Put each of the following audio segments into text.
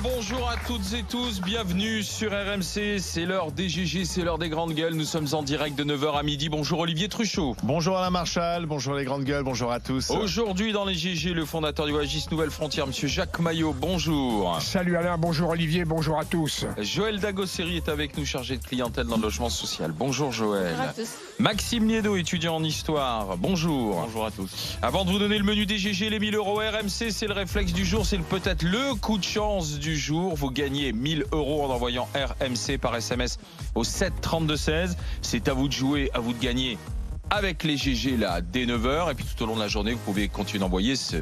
Bonjour à toutes et tous, bienvenue sur RMC, c'est l'heure des GG, c'est l'heure des grandes gueules, nous sommes en direct de 9h à midi, bonjour Olivier Truchot. Bonjour Alain Marchal, bonjour les grandes gueules, bonjour à tous. Aujourd'hui dans les GG, le fondateur du Oasis Nouvelle Frontière, monsieur Jacques Maillot, bonjour. Salut Alain, bonjour Olivier, bonjour à tous. Joël Dagosseri est avec nous, chargé de clientèle dans le logement social, bonjour Joël. Bonjour à tous. Maxime Niedo, étudiant en histoire, bonjour. Bonjour à tous. Avant de vous donner le menu des GG, les 1000 euros RMC, c'est le réflexe du jour, c'est peut-être le coup de chance du jour. Vous gagnez 1000 euros en envoyant RMC par SMS au 7 32 16. C'est à vous de jouer, à vous de gagner avec les GG là dès 9h. Et puis tout au long de la journée, vous pouvez continuer d'envoyer ce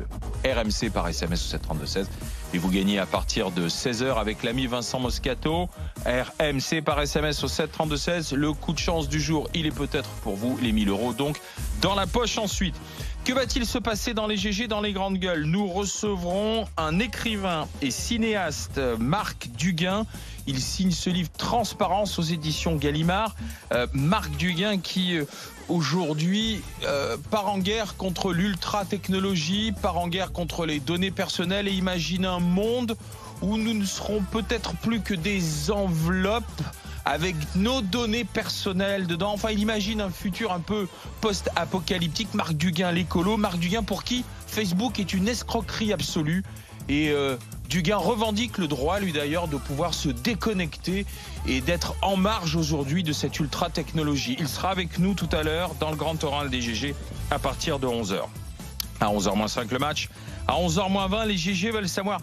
RMC par SMS au 7 32 16. Et vous gagnez à partir de 16h avec l'ami Vincent Moscato. RMC par SMS au 7 32 16. Le coup de chance du jour, il est peut-être pour vous, les 1000 euros donc dans la poche ensuite. Que va-t-il se passer dans les GG, dans les grandes gueules? Nous recevrons un écrivain et cinéaste, Marc Duguin. Il signe ce livre Transparence aux éditions Gallimard. Marc Duguin qui aujourd'hui part en guerre contre l'ultra-technologie, part en guerre contre les données personnelles et imagine un monde où nous ne serons peut-être plus que des enveloppes avec nos données personnelles dedans. Enfin, il imagine un futur un peu post-apocalyptique. Marc Duguin, l'écolo. Marc Duguin pour qui Facebook est une escroquerie absolue. Et Duguin revendique le droit, lui d'ailleurs, de pouvoir se déconnecter et d'être en marge aujourd'hui de cette ultra-technologie. Il sera avec nous tout à l'heure dans le grand oral des GG à partir de 11h. À 11h-5 le match. À 11h-20, les GG veulent savoir...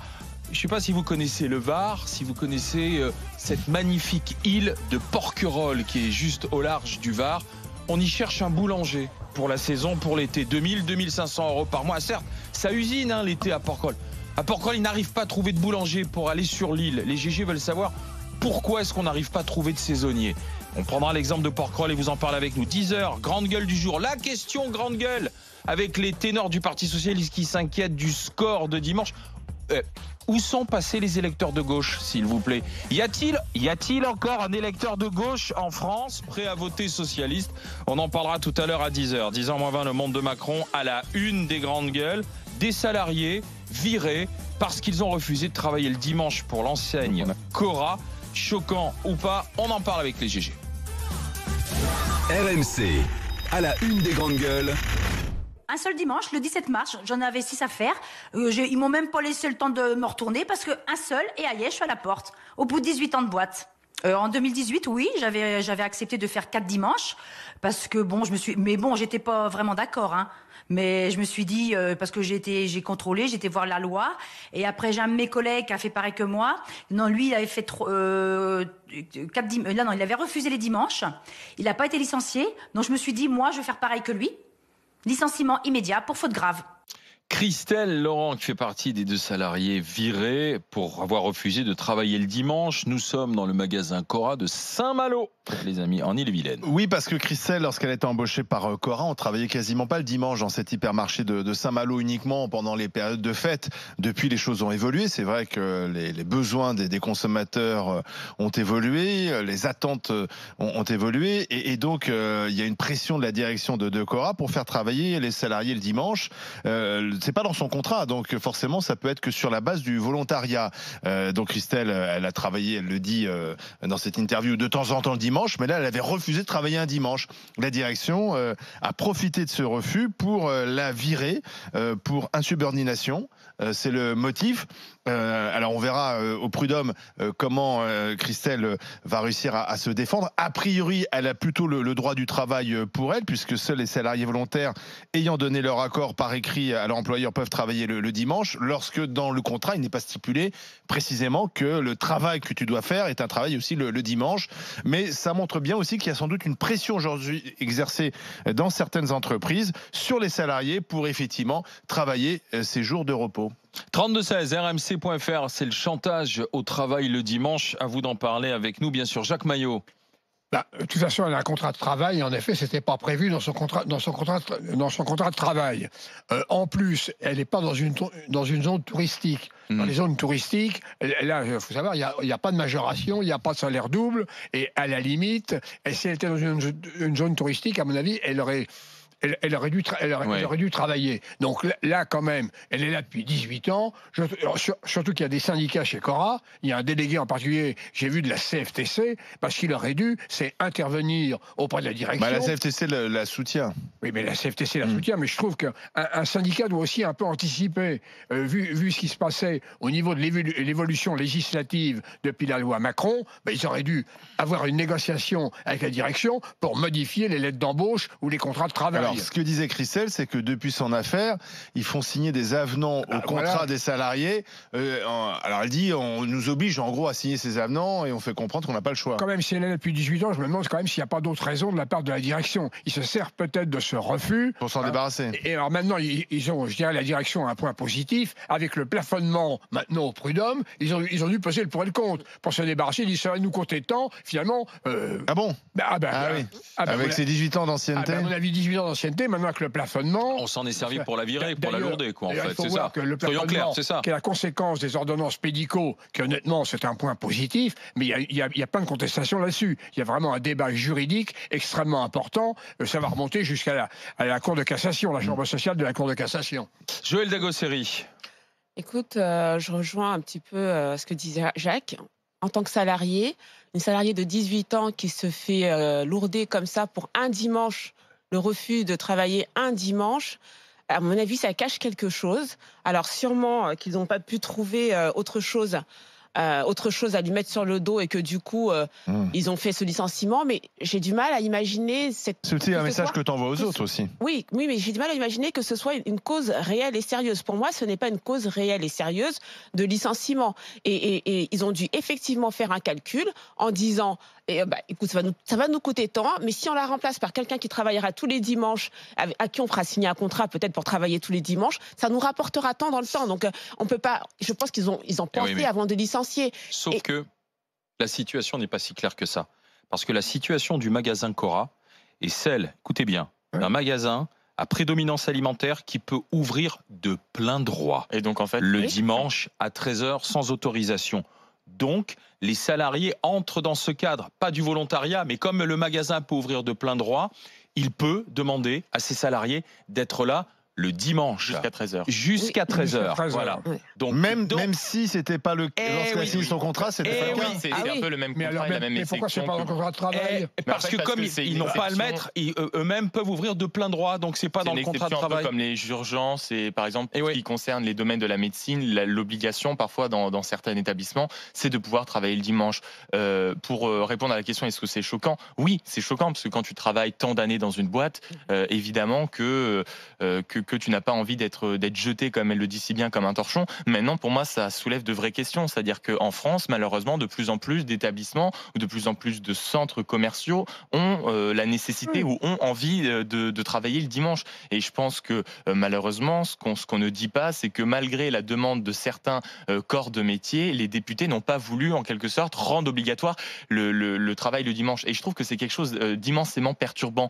Je ne sais pas si vous connaissez le Var, si vous connaissez cette magnifique île de Porquerolles qui est juste au large du Var. On y cherche un boulanger pour la saison, pour l'été. 2000-2500 euros par mois. Certes, ça usine l'été à Porquerolles. À Porquerolles, ils n'arrivent pas à trouver de boulanger pour aller sur l'île. Les GG veulent savoir pourquoi est-ce qu'on n'arrive pas à trouver de saisonnier. On prendra l'exemple de Porquerolles et vous en parlez avec nous. 10h, grande gueule du jour. La question grande gueule avec les ténors du Parti Socialiste qui s'inquiètent du score de dimanche. Où sont passés les électeurs de gauche, s'il vous plaît? Y a-t-il encore un électeur de gauche en France prêt à voter socialiste? On en parlera tout à l'heure à 10h. 10h-20, le monde de Macron à la une des grandes gueules. Des salariés virés parce qu'ils ont refusé de travailler le dimanche pour l'enseigne Cora. Choquant ou pas, on en parle avec les GG. RMC, à la une des grandes gueules. Un seul dimanche, le 17 mars, j'en avais 6 à faire. Ils m'ont même pas laissé le temps de me retourner parce que un seul, et aïe, je suis à la porte. Au bout de 18 ans de boîte. En 2018, oui, j'avais accepté de faire 4 dimanches parce que j'étais pas vraiment d'accord, hein. Mais je me suis dit, parce que j'ai contrôlé, j'étais voir la loi. Et après, j'ai un de mes collègues qui a fait pareil que moi. Non, lui, il avait fait il avait refusé les dimanches. Il n'a pas été licencié. Donc je me suis dit, moi, je vais faire pareil que lui. Licenciement immédiat pour faute grave. Christelle Laurent qui fait partie des 2 salariés virés pour avoir refusé de travailler le dimanche. Nous sommes dans le magasin Cora de Saint-Malo, les amis, en Ille-et-Vilaine. Oui, parce que Christelle, lorsqu'elle était embauchée par Cora, on travaillait quasiment pas le dimanche dans cet hypermarché de Saint-Malo uniquement pendant les périodes de fête. Depuis, les choses ont évolué. C'est vrai que les besoins des consommateurs ont évolué, les attentes ont évolué. Et donc, il y a une pression de la direction de Cora pour faire travailler les salariés le dimanche. C'est pas dans son contrat, donc forcément ça peut être que sur la base du volontariat. Donc Christelle, elle a travaillé, elle le dit dans cette interview, de temps en temps le dimanche, mais là elle avait refusé de travailler un dimanche. La direction a profité de ce refus pour la virer pour insubordination. C'est le motif. Alors on verra au prud'homme comment Christelle va réussir à se défendre. A priori, elle a plutôt le droit du travail pour elle, puisque seuls les salariés volontaires ayant donné leur accord par écrit à leur employeur peuvent travailler le dimanche, lorsque dans le contrat il n'est pas stipulé précisément que le travail que tu dois faire est un travail aussi le dimanche. Mais ça montre bien aussi qu'il y a sans doute une pression aujourd'hui exercée dans certaines entreprises sur les salariés pour effectivement travailler ces jours de repos. 32-16, rmc.fr, c'est le chantage au travail le dimanche. À vous d'en parler avec nous, bien sûr. Jacques Maillot. De toute façon, elle a un contrat de travail. En effet, c'était pas prévu dans son contrat de travail. En plus, elle n'est pas dans une zone touristique. Dans les zones touristiques, là, il faut savoir, il n'y a pas de majoration, il n'y a pas de salaire double. Et à la limite, si elle était dans une zone touristique, à mon avis, elle aurait elle aurait dû travailler. Donc là, quand même, elle est là depuis 18 ans. Surtout qu'il y a des syndicats chez Cora. Il y a un délégué en particulier, j'ai vu de la CFTC, parce qu'il aurait dû, c'est intervenir auprès de la direction. La CFTC la soutient. Oui, mais la CFTC la soutient, mais je trouve qu'un syndicat doit aussi un peu anticiper, vu ce qui se passait au niveau de l'évolution législative depuis la loi Macron. Ils auraient dû avoir une négociation avec la direction pour modifier les lettres d'embauche ou les contrats de travail. Alors, ce que disait Christelle, c'est que depuis son affaire, ils font signer des avenants au contrat des salariés. Alors, elle dit, on nous oblige en gros à signer ces avenants et on fait comprendre qu'on n'a pas le choix. Quand même, si elle est là depuis 18 ans, je me demande quand même s'il n'y a pas d'autres raisons de la part de la direction. Ils se servent peut-être de ce refus. Pour s'en débarrasser. Et alors maintenant, ils ont, je dirais, la direction a un point positif. Avec le plafonnement maintenant au prud'homme, ils ont dû peser le pour et le contre. Pour se débarrasser, ils disent ça va nous coûter tant. Finalement. Ah bon? Oui. Avec ses 18 ans d'ancienneté. À mon avis, 18 ans d'ancienneté, maintenant avec le plafonnement. On s'en est servi pour la virer, pour la lourder, quoi, en fait. C'est ça. Soyons clairs, c'est ça. Qui est la conséquence des ordonnances pédicaux, qui honnêtement, c'est un point positif, mais il y a plein de contestations là-dessus. Il y a vraiment un débat juridique extrêmement important. Ça va remonter jusqu'à la Cour de cassation, la Chambre sociale de la Cour de cassation. Joël Dagosseri. Écoute, je rejoins un petit peu ce que disait Jacques. En tant que salarié, une salariée de 18 ans qui se fait lourder comme ça pour un dimanche, le refus de travailler un dimanche, à mon avis, ça cache quelque chose. Alors sûrement qu'ils n'ont pas pu trouver autre chose à lui mettre sur le dos et que du coup, ils ont fait ce licenciement. Mais j'ai du mal à imaginer cette... C'est un message que tu envoies aux autres aussi. Oui, mais j'ai du mal à imaginer que ce soit une cause réelle et sérieuse. Pour moi, ce n'est pas une cause réelle et sérieuse de licenciement. Et ils ont dû effectivement faire un calcul en disant... écoute, ça va nous coûter tant, mais si on la remplace par quelqu'un qui travaillera tous les dimanches, à qui on fera signer un contrat peut-être pour travailler tous les dimanches, ça nous rapportera tant dans le temps. Donc on peut pas. Je pense qu'ils ont pensé avant de licencier. Sauf que la situation n'est pas si claire que ça, parce que la situation du magasin Cora est celle, écoutez bien, d'un magasin à prédominance alimentaire qui peut ouvrir de plein droit. Et donc en fait le dimanche à 13h sans autorisation. Donc, les salariés entrent dans ce cadre, pas du volontariat, mais comme le magasin peut ouvrir de plein droit, il peut demander à ses salariés d'être là le dimanche. Jusqu'à 13h. Jusqu'à 13h. Voilà. Donc, même si c'était pas le cas, lorsqu'il a signé son contrat, c'était pas le cas. C'est un peu le même contrat et la même mais pourquoi c'est pas dans le contrat de travail? Parce que comme ils n'ont pas à le mettre, eux-mêmes peuvent ouvrir de plein droit, donc c'est pas dans le contrat de travail. Comme les urgences et par exemple ce qui concerne les domaines de la médecine, l'obligation parfois dans certains établissements, c'est de pouvoir travailler le dimanche. Pour répondre à la question, est-ce que c'est choquant? Oui, c'est choquant parce que quand tu travailles tant d'années dans une boîte, évidemment que tu n'as pas envie d'être jeté, comme elle le dit si bien, comme un torchon. Maintenant, pour moi, ça soulève de vraies questions. C'est-à-dire qu'en France, malheureusement, de plus en plus d'établissements ou de plus en plus de centres commerciaux ont la nécessité ou ont envie de travailler le dimanche. Et je pense que malheureusement, ce qu'on ne dit pas, c'est que malgré la demande de certains corps de métier, les députés n'ont pas voulu, en quelque sorte, rendre obligatoire le travail le dimanche. Et je trouve que c'est quelque chose d'immensément perturbant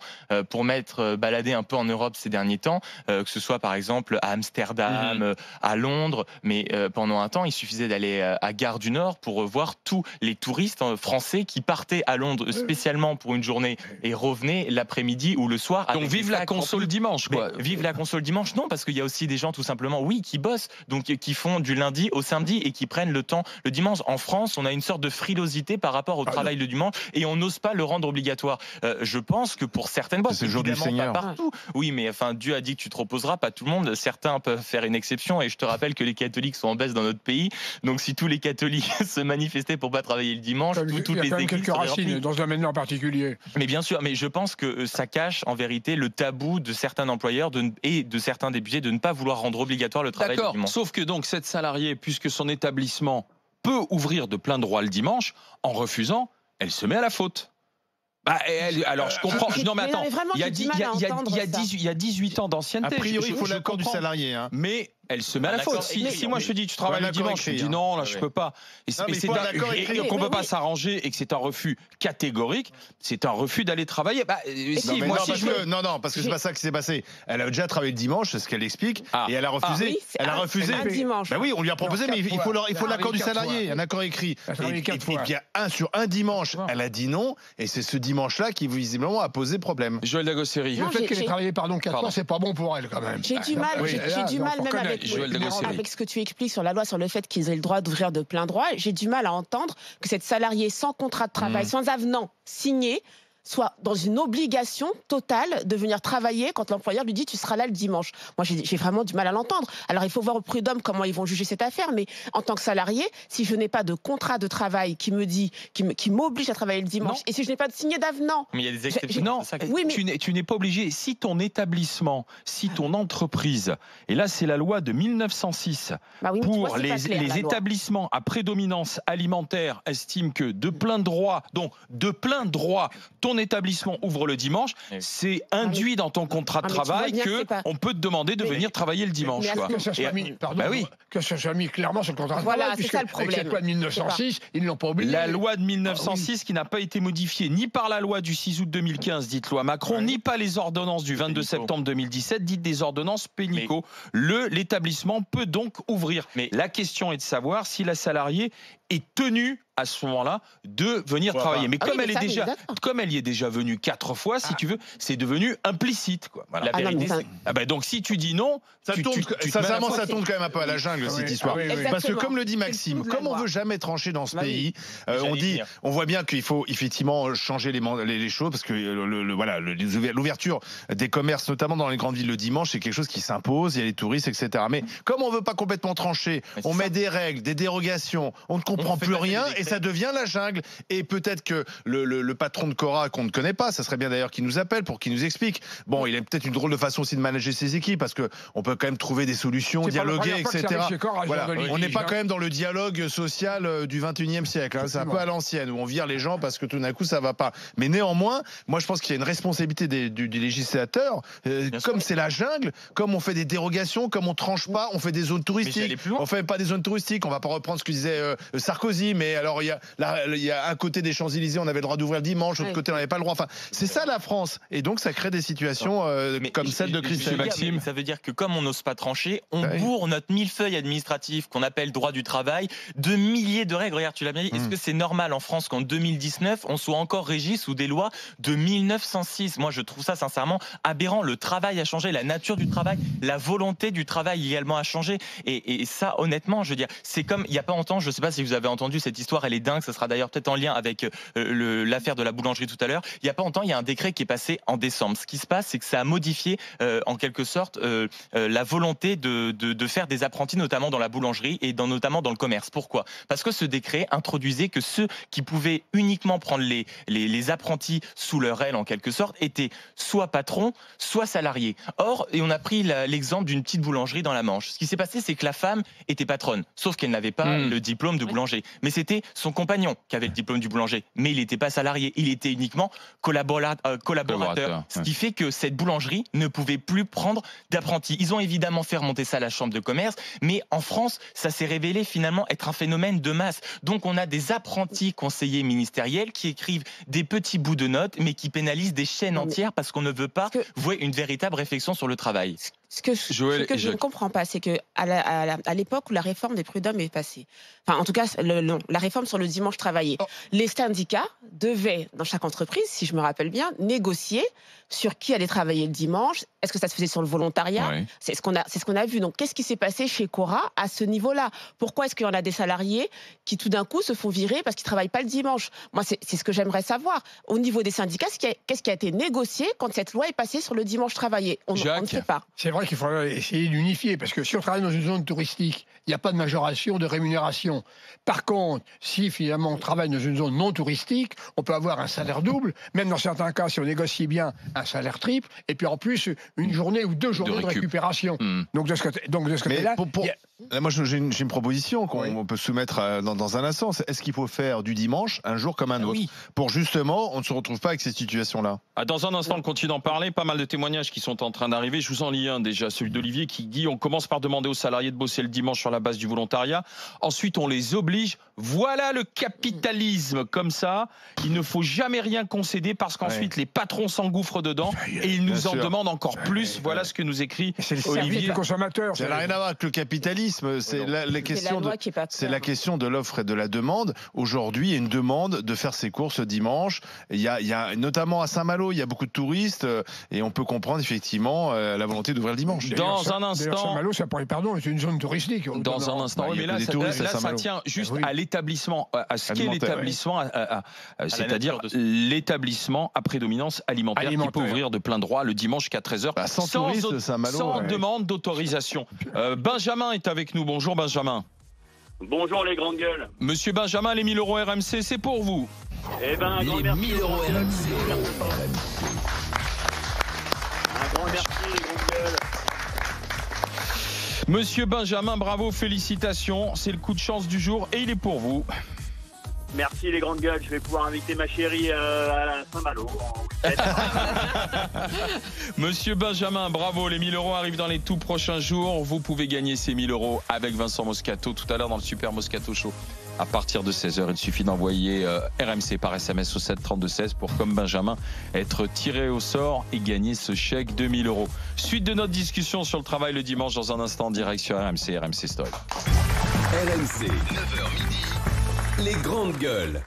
pour m'être baladé un peu en Europe ces derniers temps, que ce soit par exemple à Amsterdam, à Londres, mais pendant un temps, il suffisait d'aller à Gare du Nord pour voir tous les touristes français qui partaient à Londres spécialement pour une journée et revenaient l'après-midi ou le soir. Donc vive la console dimanche, quoi. Vive la console dimanche, non, parce qu'il y a aussi des gens tout simplement, qui bossent, donc qui font du lundi au samedi et qui prennent le temps le dimanche. En France, on a une sorte de frilosité par rapport au travail le dimanche et on n'ose pas le rendre obligatoire. Je pense que pour certaines boîtes, c'est le jour du Seigneur. Pas partout. Oui, mais enfin, Dieu a dit que tu te reposeras, pas tout le monde. Certains peuvent faire une exception et je te rappelle que les catholiques sont en baisse dans notre pays. Donc si tous les catholiques se manifestaient pour pas travailler le dimanche, toutes les églises seraient remplies. Dans un domaine en particulier. Mais bien sûr, mais je pense que ça cache en vérité le tabou de certains employeurs et de certains députés de ne pas vouloir rendre obligatoire le travail le dimanche. Sauf que donc cette salariée, puisque son établissement peut ouvrir de plein droit le dimanche, en refusant, elle se met à la faute. Alors je comprends. Non mais attends, il y a 18 ans d'ancienneté. A priori, il faut l'accord du salarié. Mais Elle se met à la faute. Si moi je te dis tu travailles le dimanche, je te dis non, là je peux pas. Et qu'on peut pas s'arranger et que c'est un refus catégorique, c'est un refus d'aller travailler. Non, parce que c'est pas ça qui s'est passé. Elle a déjà travaillé le dimanche, c'est ce qu'elle explique, et elle a refusé. Elle a refusé. Ben oui, on lui a proposé, mais il faut l'accord du salarié, un accord écrit. Et puis sur un dimanche, elle a dit non, et c'est ce dimanche-là qui visiblement a posé problème. Joël Dagosseri. Le fait qu'elle ait travaillé 4 ans, c'est pas bon pour elle quand même. J'ai du mal même avec ce que tu expliques sur la loi, sur le fait qu'ils aient le droit d'ouvrir de plein droit. J'ai du mal à entendre que cette salariée sans contrat de travail, sans avenant signé, soit dans une obligation totale de venir travailler quand l'employeur lui dit tu seras là le dimanche. Moi, j'ai vraiment du mal à l'entendre. Alors, il faut voir au prud'homme comment ils vont juger cette affaire, mais en tant que salarié, si je n'ai pas de contrat de travail qui me dit, qui m'oblige à travailler le dimanche, et si je n'ai pas signé d'avenant... Mais il y a des exceptions. Non, oui, mais tu n'es pas obligé. Si ton établissement, si ton entreprise, et là, c'est la loi de 1906, pour les établissements à prédominance alimentaire, estime que de plein droit, ton établissement ouvre le dimanche, c'est induit dans ton contrat de travail qu'on peut te demander de venir travailler le dimanche. Que ça soit mis clairement sur le contrat de travail. Voilà, c'est ça le problème. Cette loi de 1906, ils ne l'ont pas oublié. La loi de 1906 qui n'a pas été modifiée ni par la loi du 6 août 2015, dite loi Macron, ni par les ordonnances du 22 septembre 2017, dites des ordonnances Pénicaud. L'établissement peut donc ouvrir. Mais la question est de savoir si la salariée est tenue à ce moment-là de venir travailler. Mais comme elle y est déjà venue 4 fois, si tu veux, c'est devenu implicite. Quoi. Voilà. La vérité, donc si tu dis non, ça tourne quand même un peu à la jungle cette histoire. Parce que comme le dit Maxime, comme on veut jamais trancher dans ce pays, on voit bien qu'il faut effectivement changer les choses parce que l'ouverture des commerces, notamment dans les grandes villes le dimanche, c'est quelque chose qui s'impose. Il y a les touristes, etc. Mais comme on veut pas complètement trancher, on met des règles, des dérogations, on ne comprend plus rien et ça devient la jungle. Et peut-être que le patron de Cora qu'on ne connaît pas, ça serait bien d'ailleurs qu'il nous appelle pour qu'il nous explique. Bon, il a peut-être une drôle de façon aussi de manager ses équipes parce que on peut quand même trouver des solutions, dialoguer, etc. Voilà. On n'est pas quand même dans le dialogue social du 21e siècle. Hein. C'est un peu à l'ancienne où on vire les gens parce que tout d'un coup ça va pas. Mais néanmoins, moi je pense qu'il y a une responsabilité du législateur. Comme c'est la jungle, comme on fait des dérogations, comme on tranche pas, on fait des zones touristiques. On fait pas des zones touristiques. On va pas reprendre ce que disait Sarkozy, mais alors il y a un côté des Champs-Élysées, on avait le droit d'ouvrir le dimanche, l'autre côté on n'avait pas le droit. Enfin, c'est ça la France. Et donc ça crée des situations comme celle de Christine. Maxime, ça veut dire que comme on n'ose pas trancher, on bourre notre millefeuille administratif qu'on appelle droit du travail de milliers de règles. Regarde, tu l'as bien dit. Est-ce que c'est normal en France qu'en 2019 on soit encore régi sous des lois de 1906? Moi, je trouve ça sincèrement aberrant. Le travail a changé, la nature du travail, la volonté du travail également a changé. Et ça, honnêtement, je veux dire, c'est comme il y a pas longtemps. Je sais pas si vous avez entendu cette histoire. Elle est dingue. Ça sera d'ailleurs peut-être en lien avec l'affaire de la boulangerie tout à l'heure. Il y a pas longtemps, il y a un décret qui est passé en décembre. Ce qui se passe, c'est que ça a modifié en quelque sorte la volonté de faire des apprentis, notamment dans la boulangerie et notamment dans le commerce. Pourquoi? Parce que ce décret introduisait que ceux qui pouvaient uniquement prendre les apprentis sous leur aile en quelque sorte étaient soit patrons, soit salariés. Or, et on a pris l'exemple d'une petite boulangerie dans la Manche. Ce qui s'est passé, c'est que la femme était patronne, sauf qu'elle n'avait pas le diplôme de boulanger. Mais c'était son compagnon qui avait le diplôme du boulanger. Mais il n'était pas salarié, il était uniquement collaborateur. Ce qui fait que cette boulangerie ne pouvait plus prendre d'apprentis. Ils ont évidemment fait remonter ça à la chambre de commerce, mais en France, ça s'est révélé finalement être un phénomène de masse. Donc on a des apprentis conseillers ministériels qui écrivent des petits bouts de notes, mais qui pénalisent des chaînes entières parce qu'on ne veut pas vouer une véritable réflexion sur le travail. Ce que je ne comprends pas, c'est que à l'époque où la réforme des prud'hommes est passée, enfin en tout cas la réforme sur le dimanche travaillé, les syndicats devaient, dans chaque entreprise, si je me rappelle bien, négocier sur qui allait travailler le dimanche. Est-ce que ça se faisait sur le volontariat? C'est ce qu'on a vu. Donc qu'est-ce qui s'est passé chez Cora à ce niveau-là? Pourquoi est-ce qu'il y en a des salariés qui tout d'un coup se font virer parce qu'ils travaillent pas le dimanche? Moi, c'est ce que j'aimerais savoir. Au niveau des syndicats, qu'est-ce qui a été négocié quand cette loi est passée sur le dimanche travaillé? On ne sait pas. C'est vrai qu'il faudrait essayer d'unifier, parce que si on travaille dans une zone touristique, il n'y a pas de majoration de rémunération. Par contre, si finalement on travaille dans une zone non touristique, on peut avoir un salaire double, même dans certains cas, si on négocie bien, un salaire triple, et puis en plus, une journée ou 2 journées de récupération. Donc de ce côté-là... Là, moi, j'ai une proposition qu'on peut soumettre dans un instant. Est-ce qu'il faut faire du dimanche un jour comme un autre pour justement, on ne se retrouve pas avec ces situations-là? Dans un instant, on continue d'en parler. Pas mal de témoignages qui sont en train d'arriver. Je vous en lis un déjà, celui d'Olivier qui dit: on commence par demander aux salariés de bosser le dimanche sur la base du volontariat. Ensuite, on les oblige. Voilà le capitalisme. Comme ça, il ne faut jamais rien concéder parce qu'ensuite, les patrons s'engouffrent dedans et ils nous en demandent encore plus. Voilà ce que nous écrit Olivier. Le consommateur. Ça n'a rien à voir avec le capitalisme. C'est la question de l'offre et de la demande. Aujourd'hui, il y a une demande de faire ses courses dimanche. Il y a notamment à Saint-Malo, il y a beaucoup de touristes et on peut comprendre effectivement la volonté d'ouvrir le dimanche. Dans un instant, Saint-Malo, c'est une zone touristique. Dans un instant, mais là, ça tient juste à l'établissement, à ce qu'est l'établissement, c'est-à-dire l'établissement à prédominance alimentaire qui peut ouvrir de plein droit le dimanche qu'à 13h sans demande d'autorisation. Benjamin est avec nous. Bonjour Benjamin. Bonjour les grandes gueules. Monsieur Benjamin, les 1000 € RMC, c'est pour vous. Eh ben, un grand merci. 1000 € RMC. Un grand merci les grandes gueules. Monsieur Benjamin, bravo, félicitations. C'est le coup de chance du jour et il est pour vous. Merci les grandes gueules, je vais pouvoir inviter ma chérie à la Saint-Malo. Monsieur Benjamin, bravo, les 1000 € arrivent dans les tout prochains jours. Vous pouvez gagner ces 1000 € avec Vincent Moscato tout à l'heure dans le Super Moscato Show. À partir de 16h, il suffit d'envoyer RMC par SMS au 7 32 16 pour, comme Benjamin, être tiré au sort et gagner ce chèque de 1000 €. Suite de notre discussion sur le travail le dimanche dans un instant en direct sur RMC Story. RMC, 9h midi, les grandes gueules.